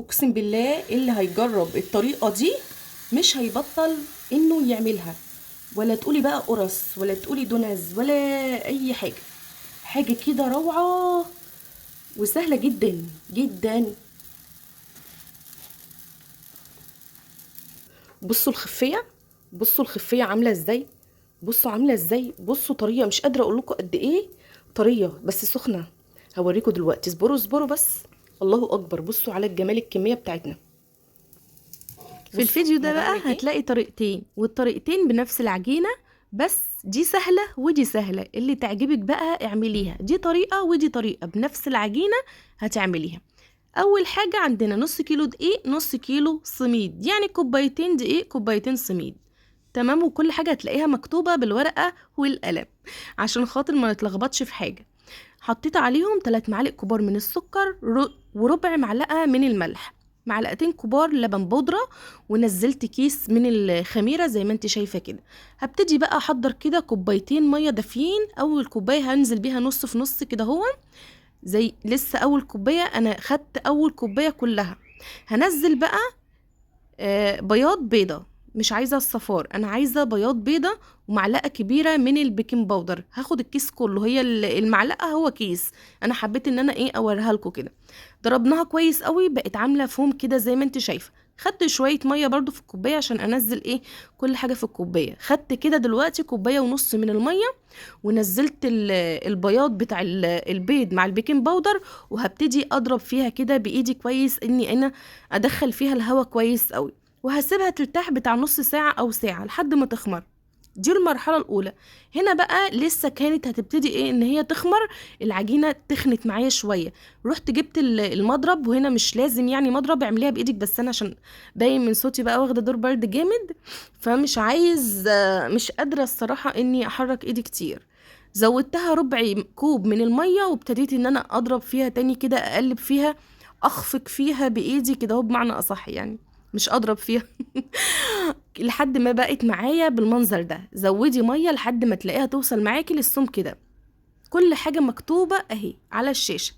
اقسم بالله اللي هيجرب الطريقه دي مش هيبطل انه يعملها. ولا تقولي بقى قرص ولا تقولي دونز ولا اي حاجه. حاجه كده روعه وسهله جدا جدا. بصوا الخفيه، بصوا الخفيه عامله ازاي، بصوا عامله ازاي، بصوا طريه مش قادره اقول لكم قد ايه طريه بس سخنه. هوريكم دلوقتي، اصبروا اصبروا بس. الله اكبر، بصوا على الجمال، الكميه بتاعتنا. في بصوا الفيديو انا ده بقى بعمل ايه. هتلاقي طريقتين، والطريقتين بنفس العجينة، بس دي سهلة ودي سهلة، اللي تعجبك بقى اعمليها. دي طريقة ودي طريقة بنفس العجينة هتعمليها. اول حاجة عندنا نص كيلو دقيق، نص كيلو سميد، يعني كوبايتين دقيق كوبايتين سميد. تمام، وكل حاجة هتلاقيها مكتوبة بالورقة والقلم عشان خاطر ما نتلخبطش في حاجة. حطيت عليهم 3 معالق كبار من السكر وربع معلقة من الملح، معلقتين كبار لبن بودرة، ونزلت كيس من الخميرة زي ما انت شايفة كده. هبتدي بقى احضر كده كوبايتين مية دافيين. اول كوباية هنزل بيها نص في نص كده، هو زي لسه اول كوباية انا خدت اول كوباية كلها. هنزل بقى بياض بيضة، مش عايزة الصفار، انا عايزة بياض بيضة، ومعلقة كبيرة من البيكنج باودر. هاخد الكيس كله، هي المعلقة هو كيس. انا حبيت ان انا اوريها لكم كده. ضربناها كويس قوي، بقت عاملة فوم كده زي ما انت شايفة. خدت شوية مية برضو في الكوباية عشان انزل كل حاجة في الكوباية. خدت كده دلوقتي كوباية ونص من المية، ونزلت البياض بتاع البيض مع البيكنج باودر، وهبتدي اضرب فيها كده بايدي كويس، اني انا ادخل فيها الهواء كويس قوي. وهسيبها ترتاح بتاع نص ساعة او ساعة لحد ما تخمر. دي المرحلة الأولى. هنا بقى لسه كانت هتبتدي إن هي تخمر. العجينة تخنت معايا شوية، رحت جبت المضرب. وهنا مش لازم يعني مضرب، اعمليها بإيدك، بس أنا عشان باين من صوتي بقى واخدة دور برد جامد، فمش عايز مش قادرة الصراحة إني أحرك إيدي كتير. زودتها ربع كوب من المية، وابتديت إن أنا أضرب فيها تاني كده، أقلب فيها، أخفق فيها بإيدي كده، هو بمعنى أصح يعني، مش أضرب فيها. لحد ما بقت معايا بالمنظر ده. زودي ميه لحد ما تلاقيها توصل معاكي للسم كده. كل حاجه مكتوبه اهي على الشاشه.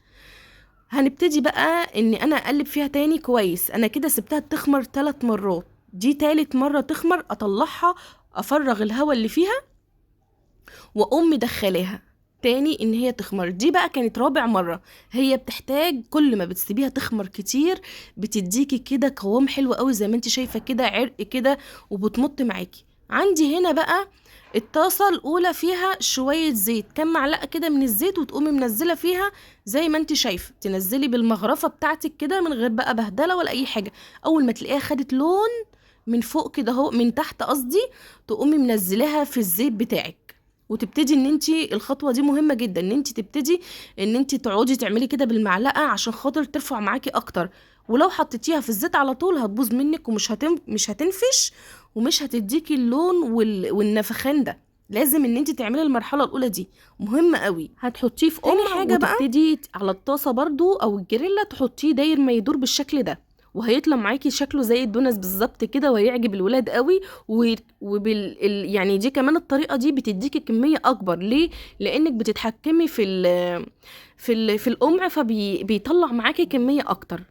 هنبتدي بقى اني انا اقلب فيها تاني كويس. انا كده سبتها تخمر 3 مرات، دي تالت مره تخمر. اطلعها، افرغ الهواء اللي فيها، واقوم مدخلاها تاني ان هي تخمر. دي بقى كانت رابع مرة. هي بتحتاج كل ما بتسيبيها تخمر كتير بتديكي كده قوام حلو قوي زي ما انت شايفة كده، عرق كده، وبتمط معاكي. عندي هنا بقى الطاسة الأولى فيها شوية زيت، كام معلقة كده من الزيت، وتقومي منزلة فيها زي ما انت شايفة. تنزلي بالمغرفة بتاعتك كده من غير بقى بهدلة ولا أي حاجة. أول ما تلاقيها خدت لون من فوق كده، اهو من تحت قصدي، تقومي منزلاها في الزيت بتاعك. وتبتدي ان انت، الخطوه دي مهمه جدا، ان انت تبتدي ان انت تقعدي تعملي كده بالمعلقه عشان خاطر ترفع معاكي اكتر. ولو حطيتيها في الزيت على طول هتبوظ منك، ومش مش هتنفش، ومش هتديكي اللون والنفخان ده. لازم ان انت تعملي المرحله الاولى دي، مهمه قوي. هتحطيه في تاني حاجه بقى، وتبتدي على الطاسه برضو او الجريلا تحطيه داير ما يدور بالشكل ده، وهيطلع معاكي شكله زي الدونس بالظبط كده، وهيعجب الولاد قوي. يعني دي كمان الطريقه دي بتديكي كميه اكبر. ليه؟ لانك بتتحكمي في القمع، فبيطلع معاكي كميه اكتر.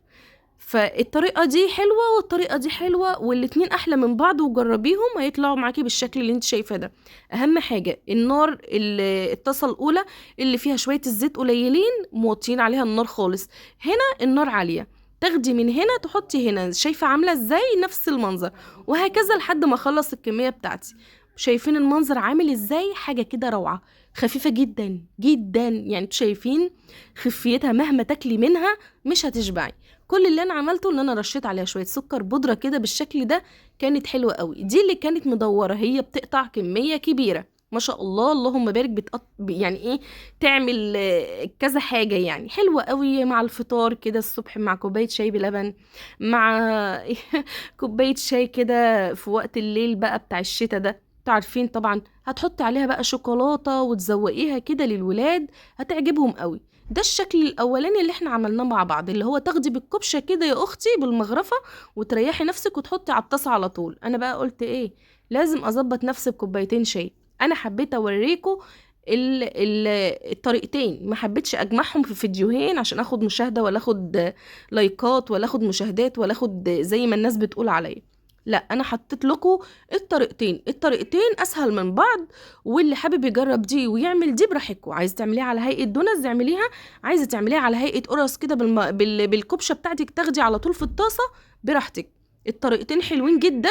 فالطريقه دي حلوه والطريقه دي حلوه، والاتنين احلى من بعض، وجربيهم هيطلعوا معاكي بالشكل اللي انت شايفاه ده. اهم حاجه النار، الطاسه الاولى اللي فيها شويه الزيت قليلين موطين عليها النار خالص. هنا النار عاليه، تاخدي من هنا تحطي هنا. شايفه عامله ازاي؟ نفس المنظر، وهكذا لحد ما اخلص الكميه بتاعتي. شايفين المنظر عامل ازاي؟ حاجه كده روعه، خفيفه جدا جدا. يعني انتوا شايفين خفيتها، مهما تاكلي منها مش هتشبعي. كل اللي انا عملته ان انا رشيت عليها شويه سكر بودره كده بالشكل ده. كانت حلوه قوي. دي اللي كانت مدوره، هي بتقطع كميه كبيره ما شاء الله، اللهم بارك. يعني تعمل كذا حاجه، يعني حلوه قوي مع الفطار كده الصبح، مع كوبايه شاي بلبن، مع كوبايه شاي كده في وقت الليل بقى بتاع الشتاء ده. تعرفين طبعا هتحطي عليها بقى شوكولاته وتزوقيها كده للولاد، هتعجبهم قوي. ده الشكل الاولاني اللي احنا عملناه مع بعض، اللي هو تاخدي بالكبشه كده يا اختي بالمغرفه، وتريحي نفسك وتحطي على الطاسه على طول. انا بقى قلت لازم اظبط نفسي بكوبايتين شاي. انا حبيت اوريكم الطريقتين، ما حبيتش اجمعهم في فيديوهين عشان اخد مشاهدة ولا اخد لايكات ولا اخد مشاهدات ولا اخد زي ما الناس بتقول عليا. لا، انا حطيت لكم الطريقتين اسهل من بعض، واللي حابب يجرب دي ويعمل دي براحتكم. عايزه تعمليها على هيئه دونز اعمليها، عايزه تعمليها على هيئه قرص كده بالكبشه بتاعتك تاخدي على طول في الطاسه براحتك. الطريقتين حلوين جدا